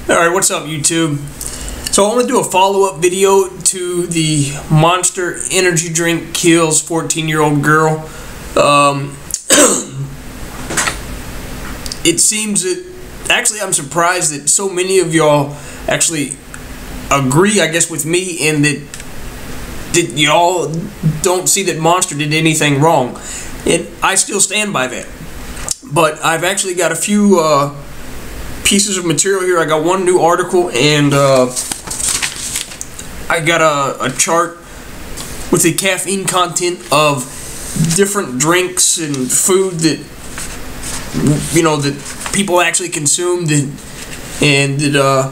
Alright, what's up YouTube? So I want to do a follow-up video to the Monster energy drink kills 14-year-old girl. It seems that, actually I'm surprised that so many of y'all actually agree, I guess, with me, and that y'all don't see that Monster did anything wrong. And I still stand by that. But I've actually got a few pieces of material here. I got one new article, and I got a chart with the caffeine content of different drinks and food that, you know, that people actually consumed, and that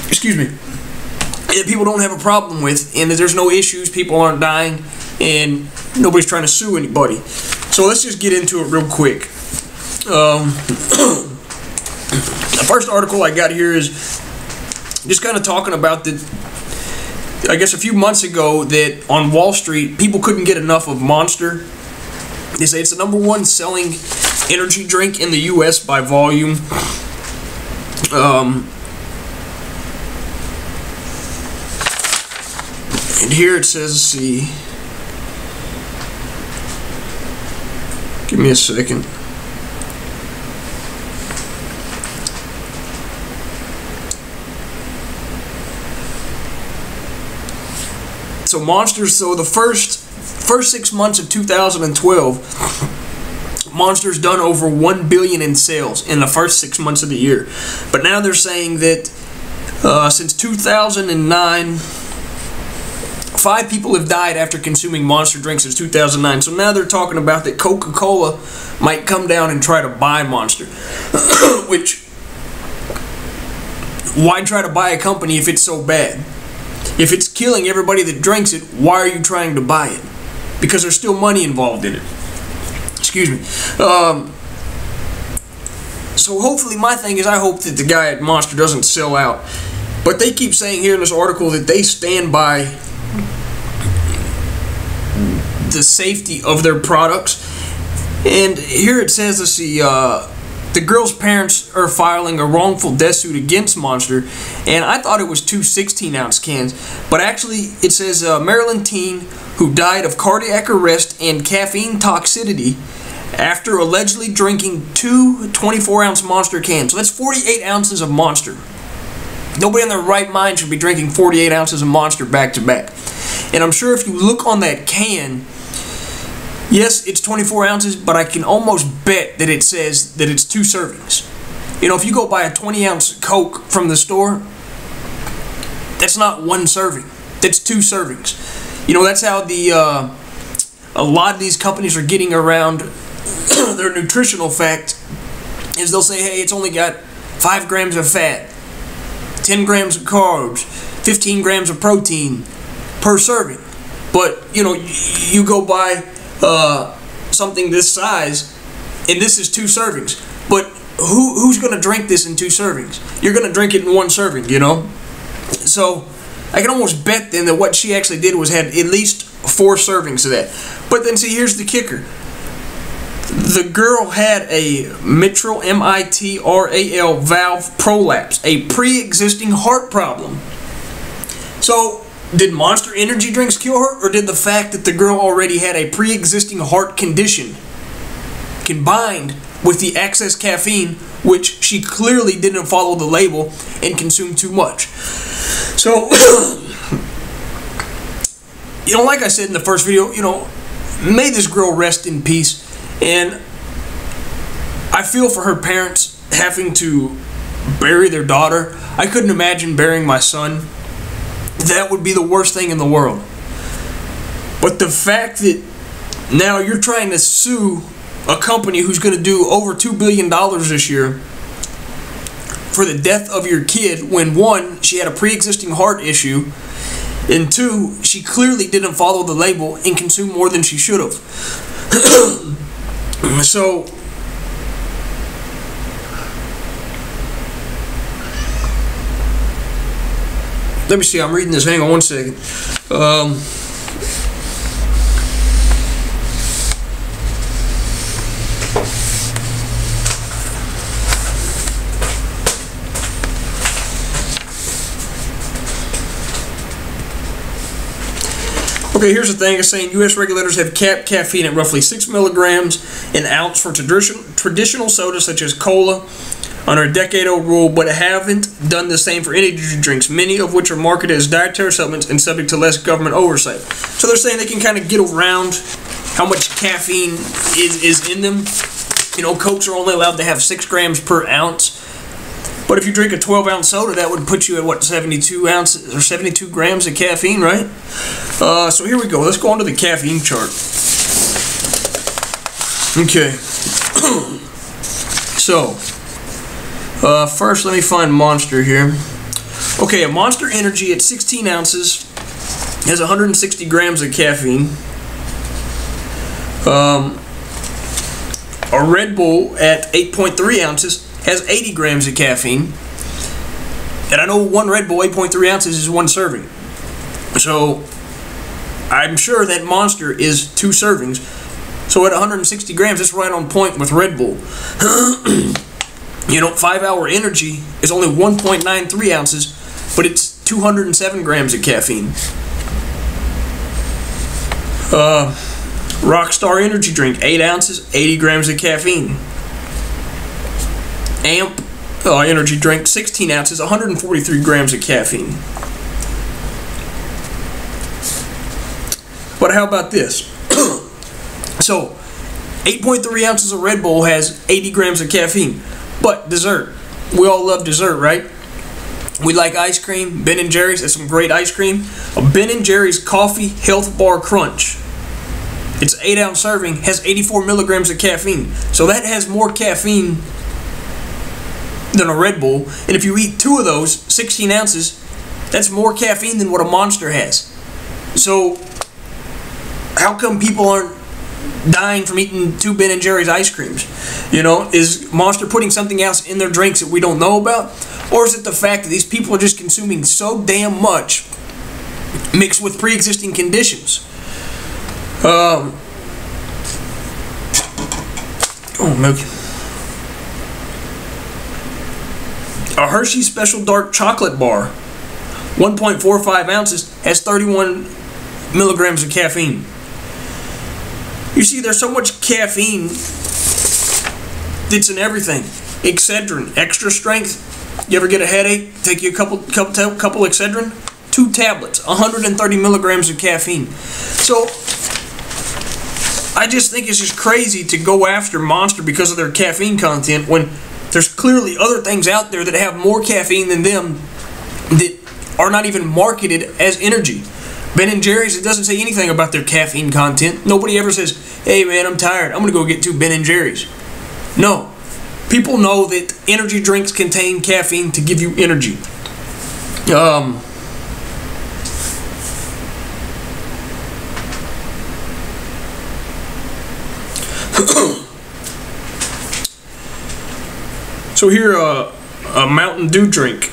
excuse me, that people don't have a problem with, and that there's no issues, people aren't dying, and nobody's trying to sue anybody. So let's just get into it real quick. The first article I got here is just kind of talking about that, I guess a few months ago, that on Wall Street people couldn't get enough of Monster. They say it's the #1 selling energy drink in the US by volume. And here it says, let's see, give me a second. So Monsters, so the first 6 months of 2012, Monster's done over $1 billion in sales in the first 6 months of the year. But now they're saying that since 2009, 5 people have died after consuming Monster drinks since 2009. So now they're talking about that Coca-Cola might come down and try to buy Monster. Which, why try to buy a company if it's so bad? If it's killing everybody that drinks it, why are you trying to buy it? Because there's still money involved in it. Excuse me. So hopefully, my thing is, I hope that the guy at Monster doesn't sell out. But they keep saying here in this article that they stand by the safety of their products. And here it says, let's see, the girl's parents are filing a wrongful death suit against Monster, and I thought it was 2 16-ounce cans, but actually it says Maryland teen who died of cardiac arrest and caffeine toxicity after allegedly drinking 2 24-ounce Monster cans. So that's 48 ounces of Monster. Nobody in their right mind should be drinking 48 ounces of Monster back to back. And I'm sure if you look on that can, yes, it's 24 ounces, but I can almost bet that it says that it's 2 servings. You know, if you go buy a 20-ounce Coke from the store, that's not 1 serving. That's 2 servings. You know, that's how a lot of these companies are getting around their nutritional fact, is they'll say, hey, it's only got 5 grams of fat, 10 grams of carbs, 15 grams of protein per serving. But, you know, you go buy something this size, and this is 2 servings. But who's going to drink this in 2 servings? You're going to drink it in 1 serving, you know? So I can almost bet then that what she actually did was had at least 4 servings of that. But then see, here's the kicker. The girl had a mitral, M-I-T-R-A-L, valve prolapse, a pre-existing heart problem. So did Monster energy drinks kill her, or did the fact that the girl already had a pre-existing heart condition combined with the excess caffeine, which she clearly didn't follow the label and consumed too much? So, you know, like I said in the first video, you know, may this girl rest in peace. And I feel for her parents having to bury their daughter. I couldn't imagine burying my son. That would be the worst thing in the world. But the fact that now you're trying to sue a company who's going to do over $2 billion this year for the death of your kid, when 1, she had a pre-existing heart issue, and 2, she clearly didn't follow the label and consume more than she should have. So let me see, I'm reading this, hang on 1 second. Okay, here's the thing. It's saying U.S. regulators have capped caffeine at roughly 6 milligrams an ounce for traditional sodas such as cola under a decade-old rule, but haven't done the same for energy drinks, many of which are marketed as dietary supplements and subject to less government oversight. So they're saying they can kind of get around how much caffeine is in them. You know, Cokes are only allowed to have 6 grams per ounce. But if you drink a 12-ounce soda, that would put you at, what, 72 ounces or 72 grams of caffeine, right? So here we go. Let's go on to the caffeine chart. Okay. So, first let me find Monster here. Okay, a Monster Energy at 16 ounces has 160 grams of caffeine. A Red Bull at 8.3 ounces has 80 grams of caffeine. And I know one Red Bull, 8.3 ounces, is 1 serving. So I'm sure that Monster is 2 servings. So at 160 grams, it's right on point with Red Bull. You know, 5-Hour Energy is only 1.93 ounces, but it's 207 grams of caffeine. Rockstar Energy Drink, 8 ounces, 80 grams of caffeine. Amp Energy Drink, 16 ounces, 143 grams of caffeine. But how about this? So, 8.3 ounces of Red Bull has 80 grams of caffeine. But dessert. We all love dessert, right? We like ice cream. Ben & Jerry's has some great ice cream. A Ben & Jerry's Coffee Health Bar Crunch. It's 8-ounce serving, has 84 milligrams of caffeine. So that has more caffeine than a Red Bull. And if you eat 2 of those, 16 ounces, that's more caffeine than what a Monster has. So how come people aren't dying from eating 2 Ben & Jerry's ice creams? You know, is Monster putting something else in their drinks that we don't know about? Or is it the fact that these people are just consuming so damn much mixed with pre-existing conditions? Oh, milk. A Hershey Special Dark Chocolate Bar, 1.45 ounces, has 31 milligrams of caffeine. You see, there's so much caffeine that's in everything. Excedrin, extra strength. You ever get a headache? Take you a couple Excedrin? 2 tablets, 130 milligrams of caffeine. So I just think it's just crazy to go after Monster because of their caffeine content when there's clearly other things out there that have more caffeine than them that are not even marketed as energy. Ben & Jerry's, it doesn't say anything about their caffeine content. Nobody ever says, hey man, I'm tired, I'm going to go get 2 Ben & Jerry's. No. People know that energy drinks contain caffeine to give you energy. So here, a Mountain Dew drink,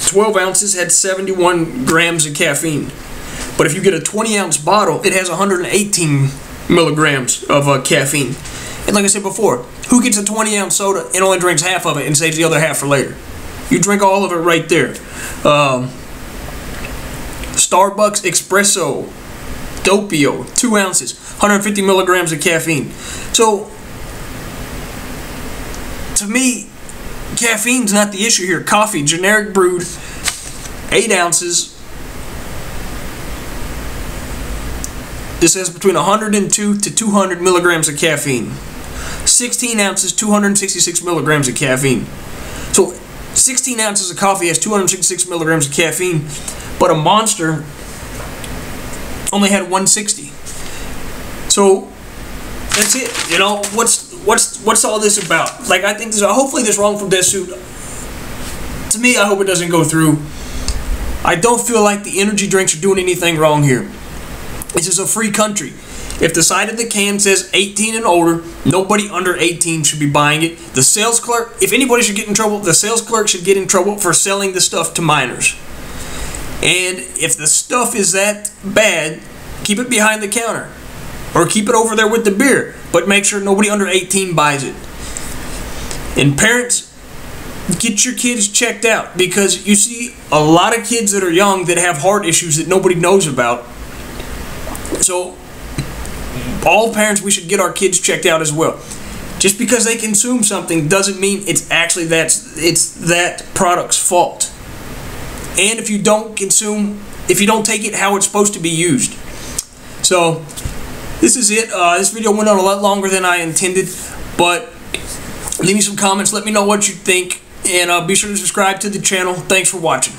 12 ounces, had 71 grams of caffeine. But if you get a 20-ounce bottle, it has 118 milligrams of caffeine. And like I said before, who gets a 20-ounce soda and only drinks half of it and saves the other half for later? You drink all of it right there. Starbucks Espresso Doppio, 2 ounces, 150 milligrams of caffeine. So, to me, caffeine's not the issue here. Coffee, generic brewed, 8 ounces. This has between 102 to 200 milligrams of caffeine. 16 ounces, 266 milligrams of caffeine. So 16 ounces of coffee has 266 milligrams of caffeine, but a Monster only had 160. So that's it. You know, what's all this about? Like, I think hopefully this wrongful death suit, to me, I hope it doesn't go through. I don't feel like the energy drinks are doing anything wrong here. This is a free country. If the side of the can says 18 and older, nobody under 18 should be buying it. The sales clerk, if anybody should get in trouble, the sales clerk should get in trouble for selling the stuff to minors. And if the stuff is that bad, keep it behind the counter. Or keep it over there with the beer. But make sure nobody under 18 buys it. And parents, get your kids checked out. Because you see a lot of kids that are young that have heart issues that nobody knows about. So all parents, we should get our kids checked out as well. Just because they consume something doesn't mean it's actually that product's fault. And if you don't take it how it's supposed to be used. So this is it. This video went on a lot longer than I intended, but leave me some comments. Let me know what you think, and be sure to subscribe to the channel. Thanks for watching.